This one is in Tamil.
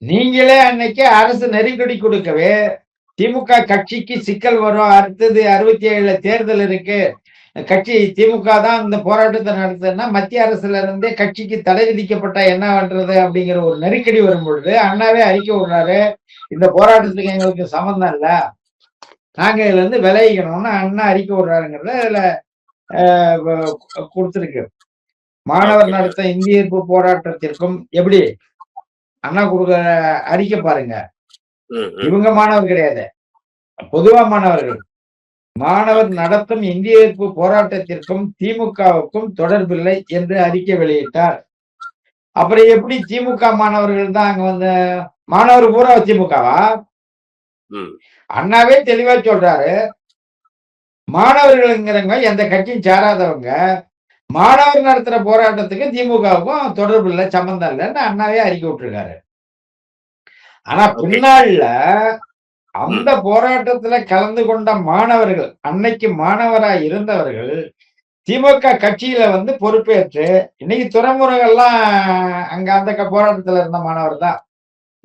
நீங்களே அன்னைக்கு அரசு நெருக்கடி கொடுக்கவே, திமுக கட்சிக்கு சிக்கல் வரும். அடுத்தது 67ல தேர்தல் இருக்கு. கட்சி திமுக தான் இந்த போராட்டத்த நடத்துதுன்னா, மத்திய அரசுல இருந்தே கட்சிக்கு தடை விதிக்கப்பட்டா என்ன பண்றது? அப்படிங்கிற ஒரு நெருக்கடி வரும்பொழுது, அண்ணாவே அறிக்கை விடுறாரு. இந்த போராட்டத்துக்கு எங்களுக்கு சம்மந்தம் இல்ல. நாங்க இதுலருந்து விலகிக்கணும்னு அண்ணா அறிக்கை விடுறாருங்கிறத இதுல வ குடுத்திருக்கு. மாணவர் ஓகே. நடத்த இந்திய எதிர்ப்பு போராட்டத்திற்கும் எப்படி? அண்ணா குடுக்குற அறிக்கை பாருங்க. ம், ம். இவங்க மாணவர் கிடையாது. பொதுவா மாணவர்கள். மாணவர் ஓகே. நடத்தும் இந்திய எதிர்ப்பு போராட்டத்திற்கும் திமுகவுக்கும் தொடர்பில்லை என்று அறிக்கை வெளியிட்டார். அப்புறம் எப்படி திமுக மாணவர்கள் தான் அங்க வந்து மாணவர் பூரா திமுகவா? ம். அண்ணாவே தெளிவா சொல்றாரு. மாணவர்கள்ங்கிறவங்க எந்த கட்சியும் சாராதவங்க. மாணவர் நடத்துற போராட்டத்துக்கு திமுகவுக்கும் தொடர்பு இல்ல, சம்பந்தம் இல்லன்னு அண்ணாவே அறிக்கை விட்டுருக்காரு. ஆனா ஓகே. பின்னாள்ல ம். அந்த போராட்டத்துல கலந்து கொண்ட மாணவர்கள், அன்னைக்கு மாணவரா இருந்தவர்கள், திமுக கட்சியில வந்து பொறுப்பேற்று, இன்னைக்கு துரைமுருகன்லாம் அங்க அந்த போராட்டத்துல இருந்த மாணவர் தான்.